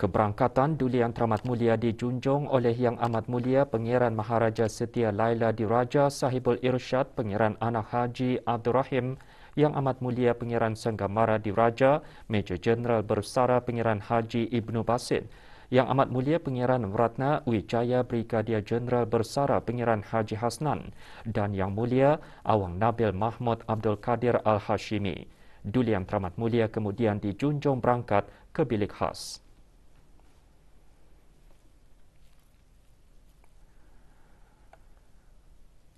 Keberangkatan Duli Yang Teramat Mulia dijunjung oleh Yang Amat Mulia Pangeran Maharaja Setia Laila Diraja Sahibul Irsyad Pangeran Anak Haji Abdul Rahim, Yang Amat Mulia Pangeran Sanggamara Diraja Major Jeneral Bersara Pangeran Haji Ibnu Basit, Yang Amat Mulia Pangeran Ratna Wijaya Brigadia Jeneral Bersara Pangeran Haji Hasnan dan Yang Mulia Awang Nabil Mahmud Abdul Kadir Al-Hashimi. Duli Yang Teramat Mulia kemudian dijunjung berangkat ke bilik khas.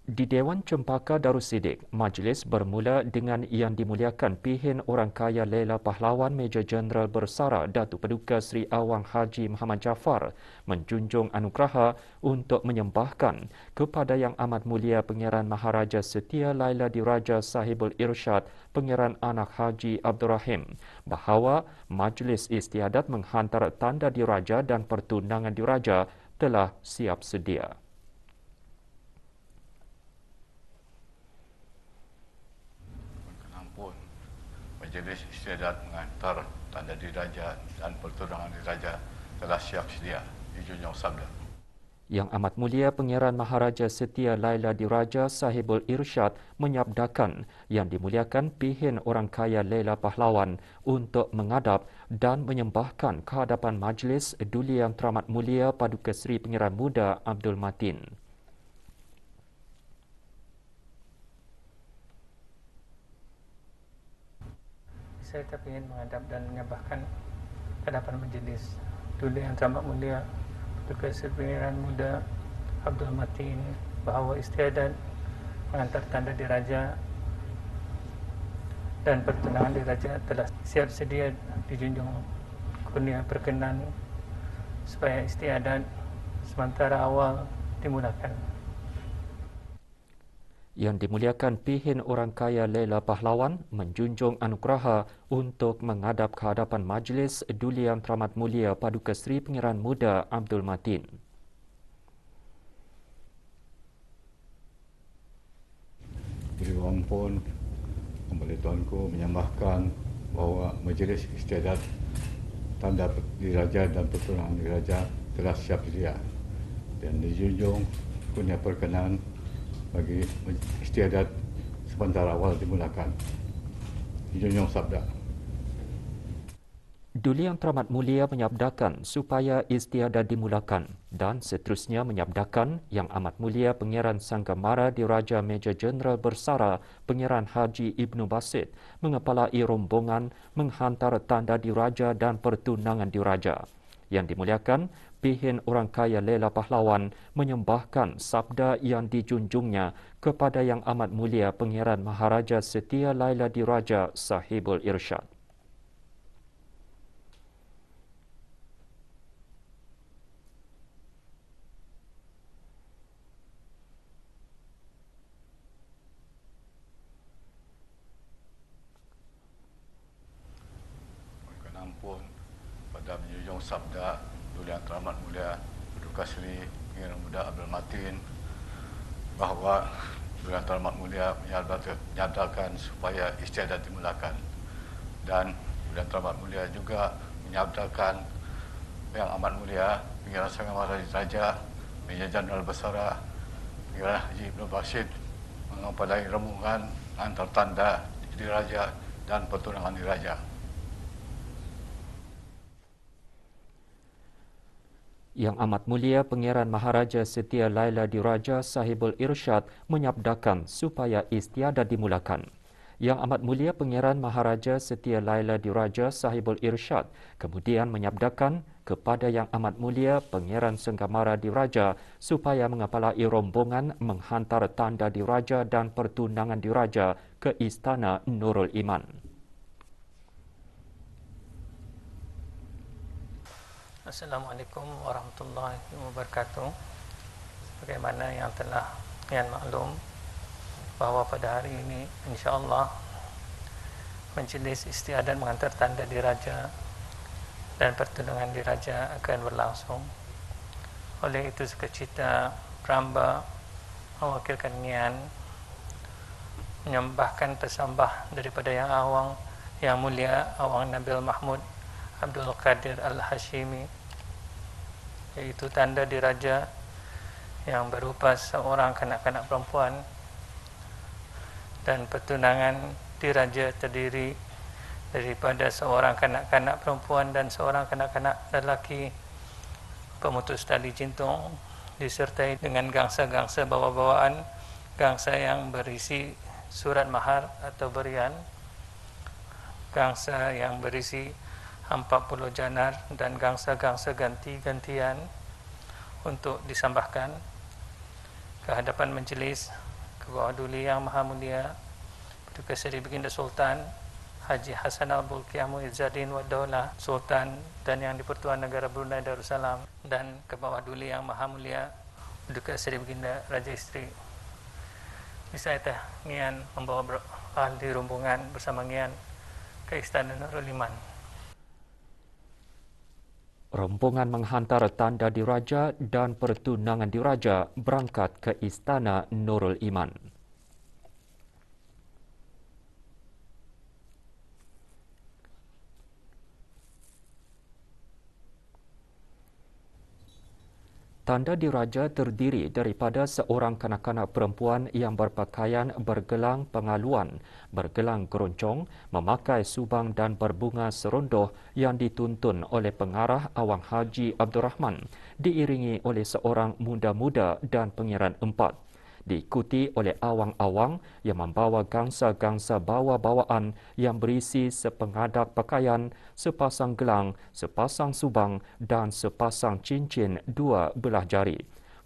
Di Dewan Cempaka Darussidik, majlis bermula dengan Yang Dimuliakan Pihin Orang Kaya Lela Pahlawan Major Jeneral Bersara Datuk Paduka Seri Awang Haji Muhammad Jaafar menjunjung anugerah untuk menyembahkan kepada Yang Amat Mulia Pangeran Maharaja Setia Laila Diraja Sahibul Irsyad Pangeran Anak Haji Abdul Rahim bahawa majlis istiadat menghantar tanda diraja dan pertunangan diraja telah siap sedia. Majlis istiadat mengantar tanda diraja dan pertunangan diraja telah siap sedia. Dijunjung sabda. Yang Amat Mulia Pangeran Maharaja Setia Laila Diraja Sahibul Irsyad menyabdakan Yang Dimuliakan Pihin Orang Kaya Lela Pahlawan untuk mengadap dan menyembahkan kehadapan majlis Duli Yang Teramat Mulia Paduka Seri Pangeran Muda Abdul Matin. Saya ingin menghadap dan menyembahkan kehadapan majlis Duli Yang Teramat Mulia Paduka Seri Pangeran Muda Abdul Matin bahawa istiadat mengantar tanda diraja dan pertunangan diraja telah siap sedia. Dijunjung kurnia berkenan supaya istiadat sementara awal dimulakan. Yang Dimuliakan Pihin Orang Kaya Lela Pahlawan menjunjung anugerah untuk menghadap ke hadapan majlis Duli Yang Teramat Mulia Paduka Seri Pangeran Muda Abdul Matin. Beri ampun, kembali tuanku menyembahkan bahawa majlis istiadat tanda diraja dan pertunangan diraja telah siap sedia dan dijunjung kurnia perkenan bagi istiadat sementara awal dimulakan. Dijunjung sabda. Duli Yang Teramat Mulia menyabdakan supaya istiadat dimulakan dan seterusnya menyabdakan Yang Amat Mulia Pangeran Sanggamara Diraja Major Jeneral Bersara Pangeran Haji Ibnu Basit mengepalai rombongan menghantar tanda diraja dan pertunangan diraja. Yang Dimuliakan Pihin Orang Kaya Lela Pahlawan menyembahkan sabda yang dijunjungnya kepada Yang Amat Mulia Pangeran Maharaja Setia Laila Diraja Sahibul Irsyad. Mohon ampun pada menjunjung sabda Duli Yang Teramat Mulia Paduka Seri Pangeran Muda Abdul Matin bahawa Duli Yang Teramat Mulia menyabdakan supaya istiadat dimulakan dan Duli Yang Teramat Mulia juga menyabdakan Yang Amat Mulia Pangeran Sanggamara Diraja Major Jeneral Bersara Pangeran Haji Ibnu Basit mengepalai rombongan antar tanda diraja dan pertunangan diraja. Yang Amat Mulia Pangeran Maharaja Setia Laila Diraja Sahibul Irsyad menyabdakan supaya istiadat dimulakan. Yang Amat Mulia Pangeran Maharaja Setia Laila Diraja Sahibul Irsyad kemudian menyabdakan kepada Yang Amat Mulia Pangeran Sanggamara Diraja supaya mengepalai rombongan menghantar tanda diraja dan pertunangan diraja ke Istana Nurul Iman. Assalamualaikum warahmatullahi wabarakatuh. Sebagaimana yang telah kalian maklum bahawa pada hari ini insya-Allah majlis istiadat mengantar tanda diraja dan pertunangan diraja akan berlangsung. Oleh itu sekecita Pramba mewakilkan Nian menyembahkan pesambah daripada Yang Mulia Awang Nabil Mahmud Abdul Qadir Al-Hashimi, yaitu tanda diraja yang berupa seorang kanak-kanak perempuan, dan pertunangan diraja terdiri daripada seorang kanak-kanak perempuan dan seorang kanak-kanak lelaki pemutus tali jintung, disertai dengan gangsa-gangsa bawa-bawaan, gangsa yang berisi surat mahar atau berian, gangsa yang berisi 40 janar, dan gangsa-gangsa ganti-gantian untuk disambahkan ke hadapan majlis ke bawah Duli Yang Maha Mulia Paduka Seri Baginda Sultan Haji Hassan Al-Bolkiah Muizzaddin Wad Daulah Sultan dan Yang di-Pertuan Negara Brunei Darussalam, dan ke bawah Duli Yang Maha Mulia Paduka Seri Baginda Raja Isteri. Saya teh Ngian membawa ahli rombongan bersama Ngian ke Istana Nurul Iman. Rombongan menghantar tanda diraja dan pertunangan diraja berangkat ke Istana Nurul Iman. Tanda diraja terdiri daripada seorang kanak-kanak perempuan yang berpakaian bergelang pengaluan, bergelang keroncong, memakai subang dan berbunga serondoh yang dituntun oleh pengarah Awang Haji Abdul Rahman, diiringi oleh seorang muda-muda dan pengiran empat. Diikuti oleh awang-awang yang membawa gangsa-gangsa bawa-bawaan yang berisi sepengadak pakaian, sepasang gelang, sepasang subang dan sepasang cincin 2 belah jari.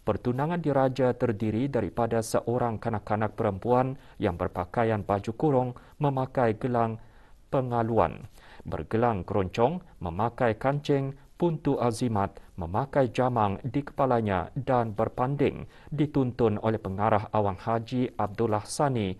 Pertunangan diraja terdiri daripada seorang kanak-kanak perempuan yang berpakaian baju kurung memakai gelang pengaluan, bergelang keroncong, memakai kancing, puntu azimat, memakai jamang di kepalanya dan berpanding, dituntun oleh pengarah Awang Haji Abdullah Sani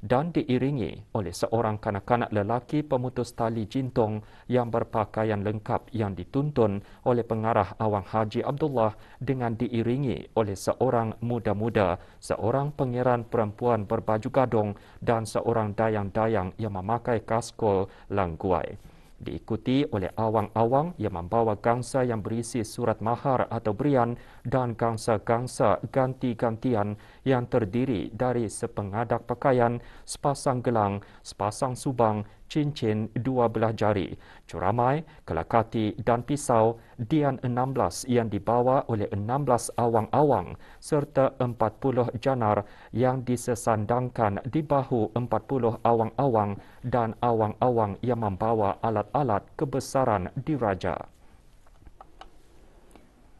dan diiringi oleh seorang kanak-kanak lelaki pemutus tali jintung yang berpakaian lengkap yang dituntun oleh pengarah Awang Haji Abdullah dengan diiringi oleh seorang muda-muda, seorang pangeran perempuan berbaju gadung dan seorang dayang-dayang yang memakai kaskul langguai. Diikuti oleh awang-awang yang membawa gangsa yang berisi surat mahar atau berian dan gangsa-gangsa ganti-gantian yang terdiri dari sepengadak pakaian, sepasang gelang, sepasang subang, cincin 2 belah jari, curamai, kelakati dan pisau, dian 16 yang dibawa oleh 16 awang-awang serta 40 janar yang disesandangkan di bahu 40 awang-awang dan awang-awang yang membawa alat-alat kebesaran diraja.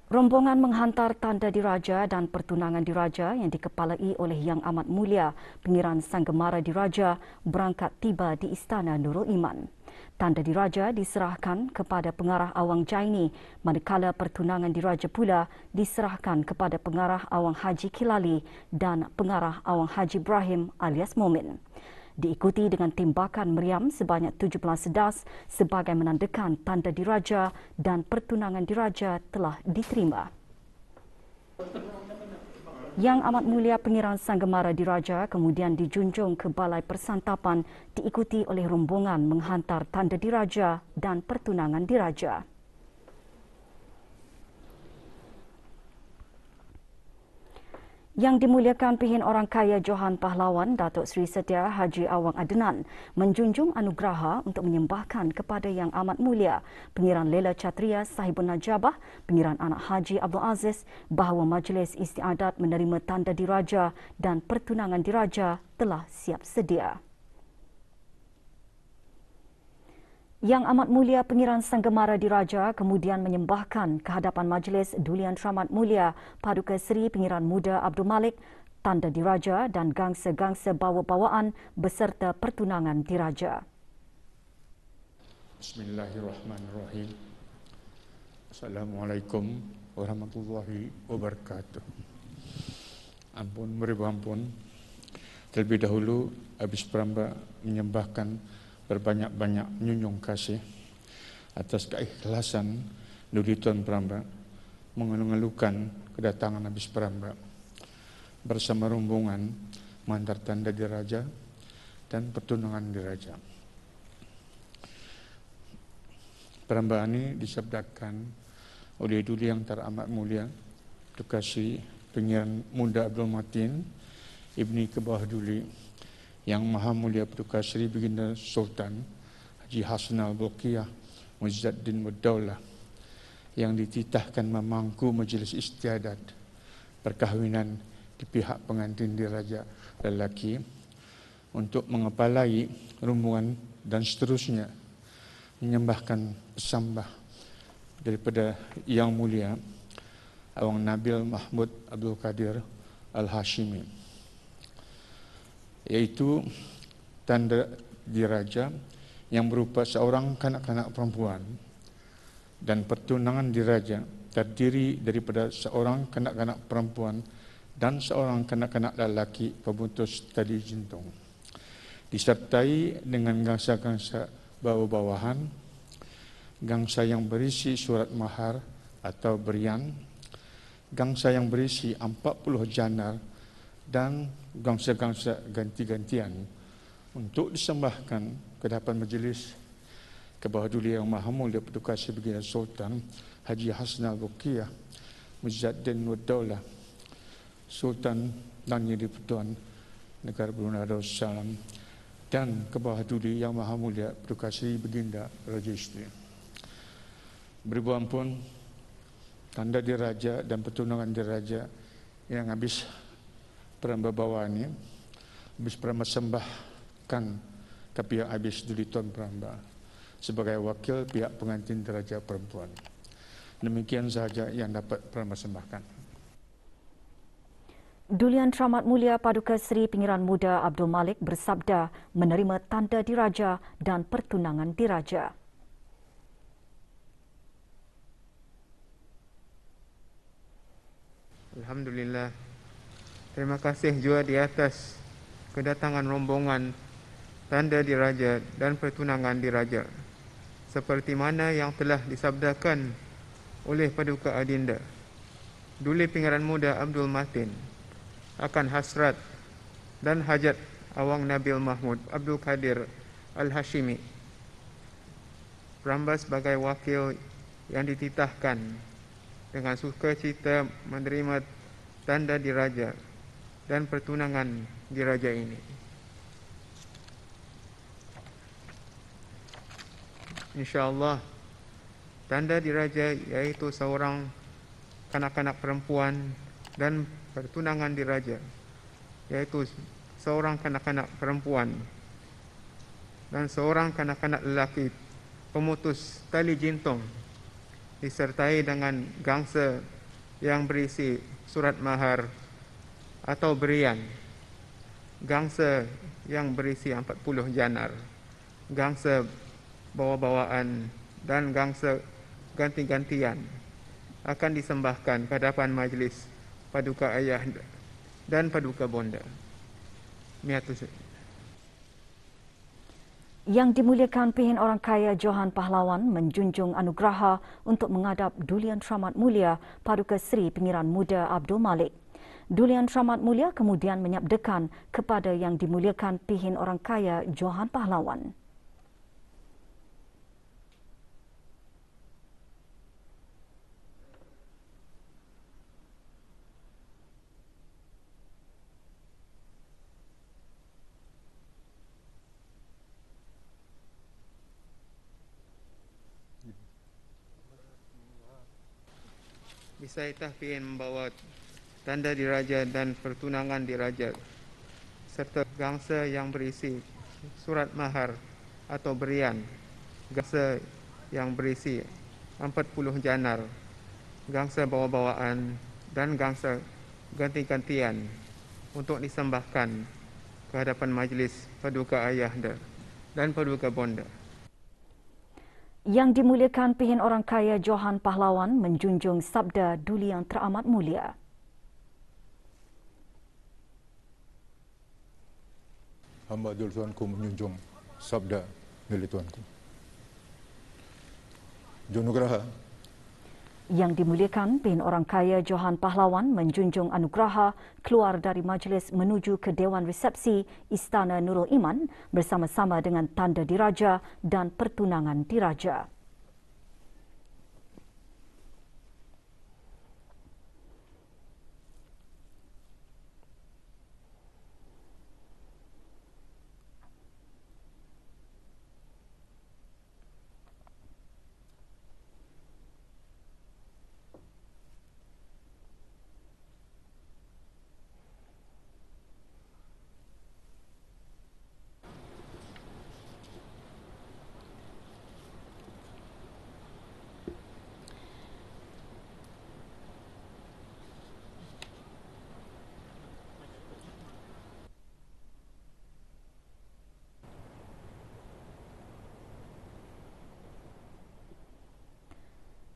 Rombongan menghantar tanda diraja dan pertunangan diraja yang dikepalai oleh Yang Amat Mulia Pengiran Sanggemara Diraja berangkat tiba di Istana Nurul Iman. Tanda diraja diserahkan kepada pengarah Awang Jaini, manakala pertunangan diraja pula diserahkan kepada pengarah Awang Haji Kilali dan pengarah Awang Haji Ibrahim alias Momin. Diikuti dengan tembakan meriam sebanyak 17 sedas sebagai menandakan tanda diraja dan pertunangan diraja telah diterima. Yang Amat Mulia Pengiran Sanggemara Diraja kemudian dijunjung ke Balai Persantapan diikuti oleh rombongan menghantar tanda diraja dan pertunangan diraja. Yang dimuliakan Pihin Orang Kaya Johan Pahlawan Datuk Seri Setia Haji Awang Adnan menjunjung anugerah untuk menyembahkan kepada Yang Amat Mulia Pengiran Lela Chatria Sahibun Najabah Pengiran Anak Haji Abdul Aziz bahawa majlis istiadat menerima tanda diraja dan pertunangan diraja telah siap sedia. Yang Amat Mulia Pengiran Sanggemara Diraja kemudian menyembahkan ke hadapan Majlis Duli Yang Teramat Mulia Paduka Seri Pengiran Muda Abdul Malik tanda diraja dan gangsa-gangsa bawa-bawaan beserta pertunangan diraja. Bismillahirrahmanirrahim. Assalamualaikum warahmatullahi wabarakatuh. Ampun beribu ampun. Terlebih dahulu Habis Peramba menyembahkan berbanyak-banyak nyunjung kasih atas keikhlasan Duli Tuan Peramba mengeluhkan kedatangan Habis Peramba bersama rombongan mengantar tanda diraja dan pertunangan diraja. Perambaan ini disabdakan oleh Duli Yang Teramat Mulia Datuk Seri Pangeran Muda Abdul Matin Ibni Kebawah Duli Yang Maha Mulia Datuk Seri Baginda Sultan Haji Hassanal Bolkiah Muizzuddin Waddaulah yang dititahkan memangku majlis istiadat perkahwinan di pihak pengantin diraja lelaki untuk mengepalai rombongan dan seterusnya menyembahkan pesambah daripada Yang Mulia Awang Nabil Mahmud Abdul Qadir Al-Hashimi, iaitu tanda diraja yang berupa seorang kanak-kanak perempuan dan pertunangan diraja terdiri daripada seorang kanak-kanak perempuan dan seorang kanak-kanak lelaki pemutus tali jintung, disertai dengan gangsa-gangsa bawah-bawahan, gangsa yang berisi surat mahar atau berian, gangsa yang berisi 40 janar dan gangsa-gangsa ganti-gantian untuk disembahkan ke hadapan majlis Kebawah Duli Yang Maha Mulia Datuk Seri Baginda Sultan Haji Hassanal Bolkiah Muizzuddin Waddaulah Sultan dan Yang di-Pertuan Negara Brunei Darussalam dan Kebawah Duli Yang Maha Mulia Datuk Seri Baginda Raja Isteri. Beribu ampun tanda diraja dan pertunangan diraja yang habis peramba bawa ini, habis peramba sembahkan ke pihak habis Duli Tuan Peramba sebagai wakil pihak pengantin diraja perempuan. Demikian sahaja yang dapat peramba sembahkan. Duli Yang Teramat Mulia Paduka Seri Pangeran Muda Abdul Malik bersabda menerima tanda diraja dan pertunangan diraja. Alhamdulillah. Terima kasih juga di atas kedatangan rombongan tanda diraja dan pertunangan diraja, seperti mana yang telah disabdakan oleh Paduka Adinda Duli Pangeran Muda Abdul Matin akan hasrat dan hajat Awang Nabil Mahmud Abdul Qadir Al-Hashimi, Peramba sebagai wakil yang dititahkan dengan sukacita menerima tanda diraja dan pertunangan diraja ini. InsyaAllah, tanda diraja iaitu seorang kanak-kanak perempuan dan pertunangan diraja iaitu seorang kanak-kanak perempuan dan seorang kanak-kanak lelaki pemutus tali jintung disertai dengan gangsa yang berisi surat mahar atau berian, gangsa yang berisi 40 janar, gangsa bawa-bawaan dan gangsa ganti-gantian akan disembahkan ke hadapan majlis Paduka Ayah dan Paduka Bonda. Yang dimuliakan Pihin Orang Kaya Johan Pahlawan menjunjung anugerah untuk menghadap Duli Yang Teramat Mulia Paduka Seri Pangeran Muda Abdul Malik. Duli Yang Teramat Mulia kemudian menyabdakan kepada Yang dimuliakan Pihin Orang Kaya Johan Pahlawan. Disaitah PN membawa tanda diraja dan pertunangan diraja serta gangsa yang berisi surat mahar atau berian, gangsa yang berisi 40 janar, gangsa bawa-bawaan dan gangsa ganti-gantian untuk disembahkan ke hadapan majlis Paduka Ayah dan Paduka Bonda. Yang dimuliakan Pihin Orang Kaya Johan Pahlawan menjunjung sabda Duli Yang Teramat Mulia. Hamba Duli Tuanku menjunjung sabda Duli Tuanku. Junugraha. Yang dimuliakan Pihin Orang Kaya Johan Pahlawan menjunjung anugerah keluar dari majlis menuju ke Dewan Resepsi Istana Nurul Iman bersama-sama dengan tanda diraja dan pertunangan diraja.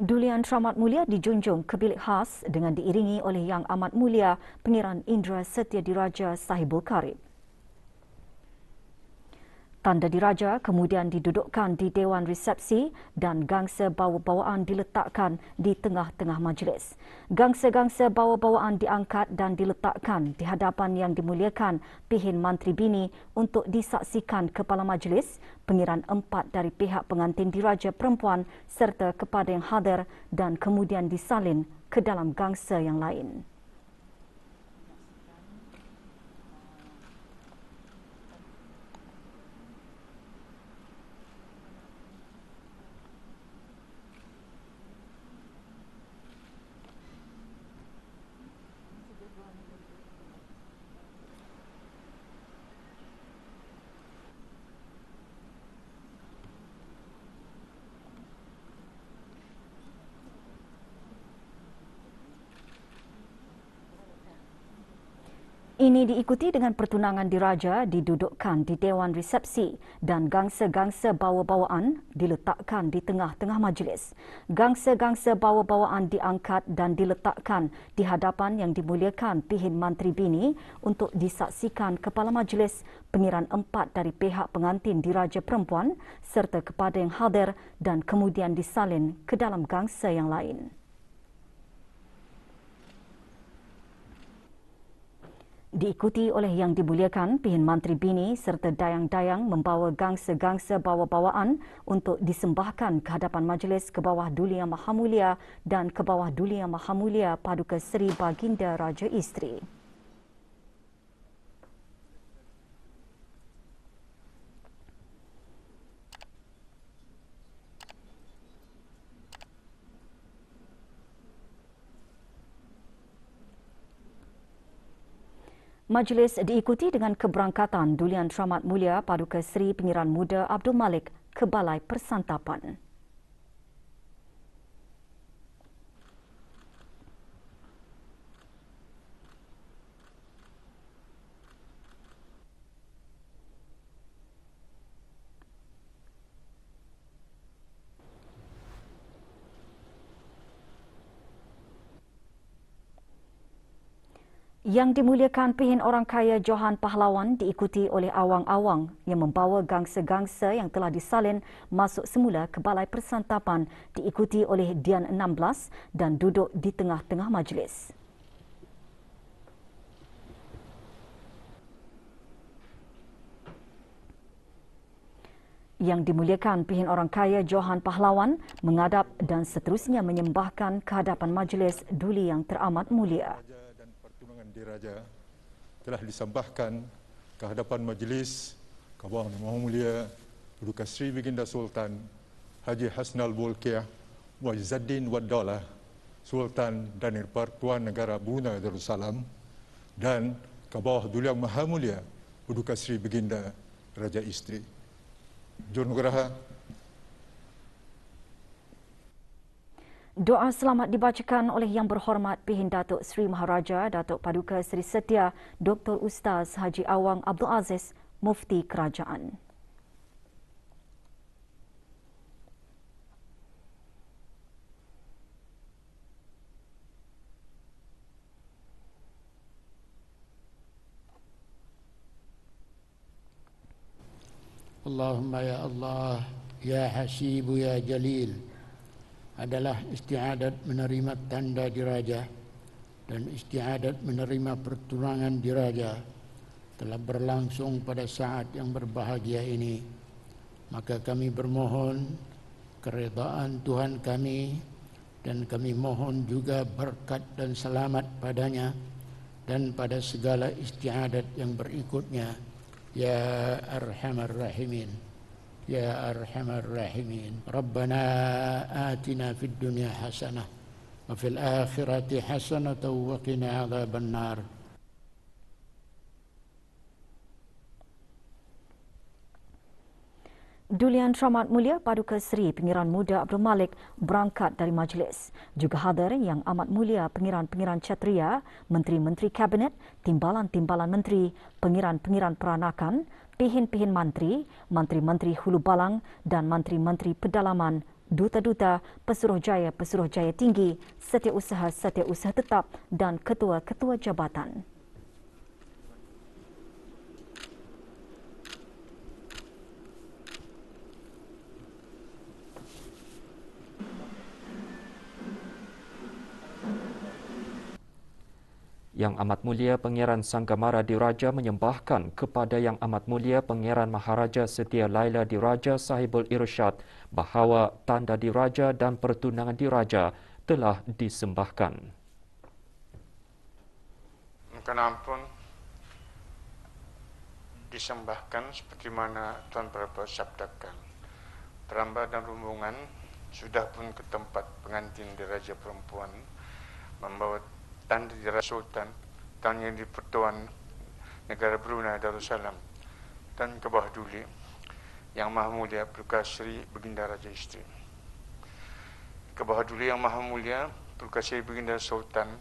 Duli Yang Teramat Mulia dijunjung ke bilik khas dengan diiringi oleh Yang Amat Mulia Pangeran Indra Setiadiraja Sahibul Karib. Tanda diraja kemudian didudukkan di Dewan Resepsi dan gangsa bawa-bawaan diletakkan di tengah-tengah majlis. Gangsa-gangsa bawa-bawaan diangkat dan diletakkan di hadapan Yang Dimuliakan Pihin Mantri Bini untuk disaksikan Kepala Majlis, Pengiran 4 dari pihak pengantin diraja perempuan serta kepada yang hadir dan kemudian disalin ke dalam gangsa yang lain. Ini diikuti dengan pertunangan diraja didudukkan di Dewan Resepsi dan gangsa-gangsa bawa-bawaan diletakkan di tengah-tengah majlis. Gangsa-gangsa bawa-bawaan diangkat dan diletakkan di hadapan Yang Dimuliakan Pihin Mantri Bini untuk disaksikan Kepala Majlis, Pengiran 4 dari pihak pengantin diraja perempuan serta kepada yang hadir dan kemudian disalin ke dalam gangsa yang lain. Diikuti oleh Yang Dimuliakan Pihin Mantri Bini serta dayang-dayang membawa gangsa-gangsa bawa-bawaan untuk disembahkan ke hadapan majlis ke bawah Duli Yang Maha Mulia dan ke bawah Duli Yang Maha Mulia Paduka Seri Baginda Raja Isteri. Majlis diikuti dengan keberangkatan Duli Yang Teramat Mulia Paduka Seri Pengiran Muda Abdul Malik ke Balai Persantapan. Yang Dimuliakan Pihin Orang Kaya Johan Pahlawan diikuti oleh awang-awang yang membawa gangsa-gangsa yang telah disalin masuk semula ke Balai Persantapan diikuti oleh Dian 16 dan duduk di tengah-tengah majlis. Yang Dimuliakan Pihin Orang Kaya Johan Pahlawan mengadap dan seterusnya menyembahkan ke hadapan majlis Duli Yang Teramat Mulia. Diraja telah disembahkan ke hadapan majlis ke bawah Yang Maha Mulia Paduka Seri Baginda Sultan Haji Hasnal Bolkiah Muizzuddin Wad Daulah Sultan dan Persatuan Negara Brunei Darussalam dan ke bawah Duli Yang Maha Mulia Paduka Seri Baginda Raja Isteri. Jurnugaraha. Doa selamat dibacakan oleh Yang Berhormat Pihin Datuk Seri Maharaja Datuk Paduka Seri Setia Dr. Ustaz Haji Awang Abdul Aziz, Mufti Kerajaan. Allahumma ya Allah, ya Hasibu ya Jalil, adalah istiadat menerima tanda diraja dan istiadat menerima pertunangan diraja telah berlangsung pada saat yang berbahagia ini. Maka kami bermohon keredaan Tuhan kami dan kami mohon juga berkat dan selamat padanya dan pada segala istiadat yang berikutnya. Ya Arhamar Rahimin, Ya Arhamar Rahimin. Rabbana atina fid dunya hasanah wa fil akhirati hasanah wa qina adzaban nar. Duli Yang Teramat Mulia Paduka Seri Pengiran Muda Abdul Malik berangkat dari majlis. Juga hadir Yang Amat Mulia Pengiran-Pengiran Ksatria, Menteri-Menteri Kabinet, Timbalan-Timbalan Menteri, Pengiran-Pengiran Peranakan, Pihin-Pihin Mantri, Mantri-Mantri Hulu Balang dan Mantri-Mantri Pedalaman duta-duta, pesuruhjaya tinggi, setiausaha tetap dan ketua-ketua jabatan. Yang Amat Mulia Pangeran Sanggamara Diraja menyembahkan kepada Yang Amat Mulia Pangeran Maharaja Setia Laila Diraja Sahibul Irsyad bahawa tanda diraja dan pertunangan diraja telah disembahkan. Mohon ampun disembahkan seperti mana Tuan Berapa sabdakan. Perambah dan rombongan sudah pun ke tempat pengantin diraja perempuan membawa tanda diraja Sultan dan yang di-Pertuan Negara Brunei Darussalam dan ke bawah duli Yang Maha Mulia Perluka Seri Baginda Raja Isteri. Ke bawah duli Yang Maha Mulia Perluka Seri Baginda Sultan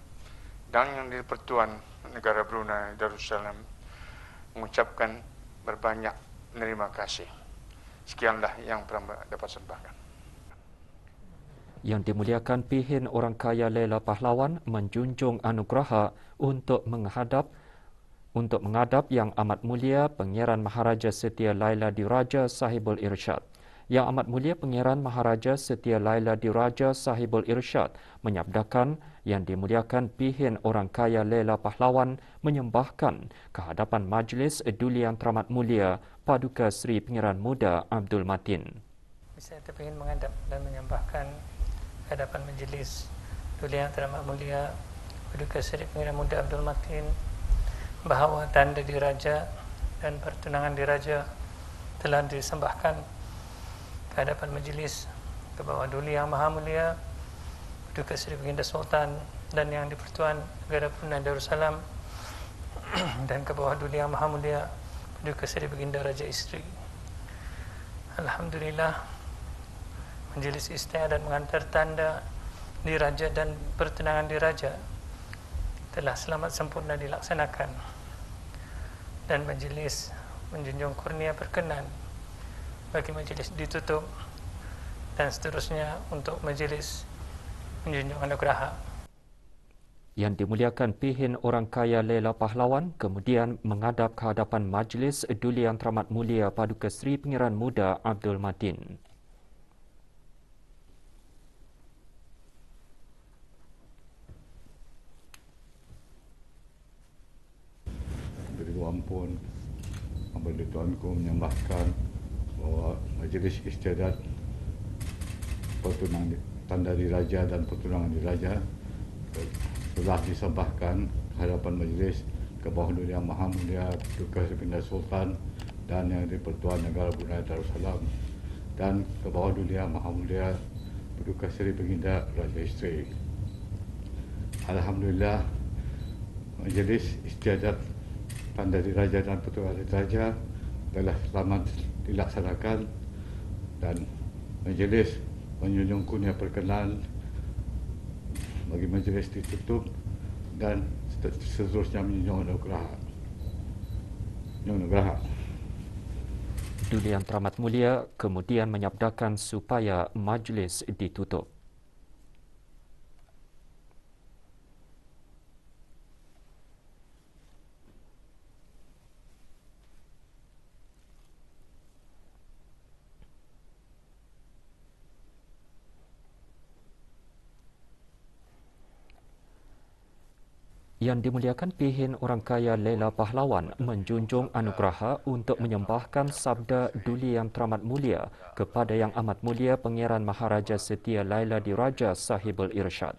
dan yang di-Pertuan Negara Brunei Darussalam mengucapkan berbanyak terima kasih. Sekianlah yang perambah dapat sembahkan. Yang dimuliakan Pihin Orang Kaya Lela Pahlawan menjunjung anugerah untuk menghadap Yang Amat Mulia Pangeran Maharaja Setia Laila Diraja Sahibul Irsyad. Yang Amat Mulia Pangeran Maharaja Setia Laila Diraja Sahibul Irsyad menyabdakan yang dimuliakan Pihin Orang Kaya Lela Pahlawan menyembahkan kehadapan Majlis Duli Yang Teramat Mulia Paduka Seri Pangeran Muda Abdul Matin. Saya ingin menghadap dan menyembahkan hadapan Majlis Duli Yang Teramat Mulia Paduka Seri Pangeran Muda Abdul Matin bahawa tanda diraja dan pertunangan diraja telah disembahkan ke hadapan majlis ke bawah Duli Yang Maha Mulia Paduka Seri Baginda Sultan dan yang di-Pertuan Negara Brunei Darussalam dan ke bawah Duli Yang Maha Mulia Paduka Seri Baginda Raja Isteri. Alhamdulillah, Majlis istiadat mengantar tanda diraja dan pertunangan diraja telah selamat sempurna dilaksanakan dan majlis menjunjung kurnia perkenan bagi majlis ditutup dan seterusnya untuk majlis menjunjung anugerah. Yang dimuliakan Pihin Orang Kaya Lela Pahlawan kemudian menghadap ke hadapan Majlis Duli Yang Teramat Mulia Paduka Seri Pangeran Muda Abdul Matin. Ampun, apabila Tuanku menyembahkan bahawa Majlis Istiadat pertunangan tanda diraja dan pertunangan diraja telah disembahkan ke hadapan majlis ke bawah Duli Yang Maha Mulia Paduka Seri Baginda Sultan dan yang di-Pertuan Negara Brunei Darussalam dan ke bawah Duli Yang Maha Mulia Paduka Seri Baginda Raja Isteri. Alhamdulillah, Majlis Istiadat tanda diraja dan pertunangan diraja telah selamat dilaksanakan dan majlis menjunjung kurnia perkenan bagi majlis ditutup dan seterusnya menjunjung anugerah. Duli Yang Teramat Mulia kemudian menyabdakan supaya majlis ditutup. Yang dimuliakan Pihin Orang Kaya Lela Pahlawan menjunjung anugerah untuk menyembahkan sabda Duli Yang Teramat Mulia kepada Yang Amat Mulia Pangeran Maharaja Setia Laila Diraja Sahibul Irsyad.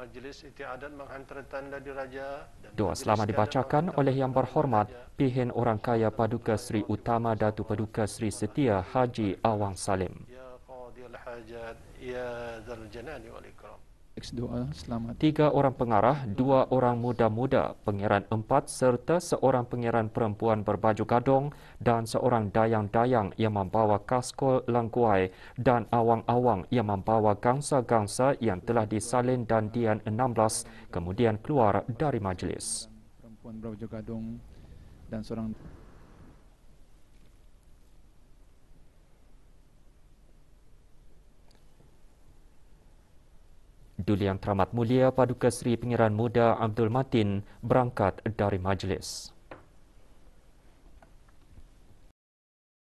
Majlis Istiadat menghantar tanda diraja dan doa selamat dibacakan oleh Yang Berhormat Pihin Orang Kaya Paduka Seri Utama Datuk Paduka Seri Setia Haji Awang Salim. Ya Qadil Hajat, Ya Dzal Jalali wal Ikram. Doa selamat. 3 orang pengarah, 2 orang muda-muda, pangeran 4 serta seorang pangeran perempuan berbaju gadong dan seorang dayang-dayang yang membawa kaskol langkuai dan awang-awang yang membawa gangsa-gangsa yang telah disalin dan dian 16 kemudian keluar dari majlis. Puan Brawijaya Gadong dan seorang Duli Yang Teramat Mulia Paduka Seri Pengiran Muda Abdul Matin berangkat dari majlis.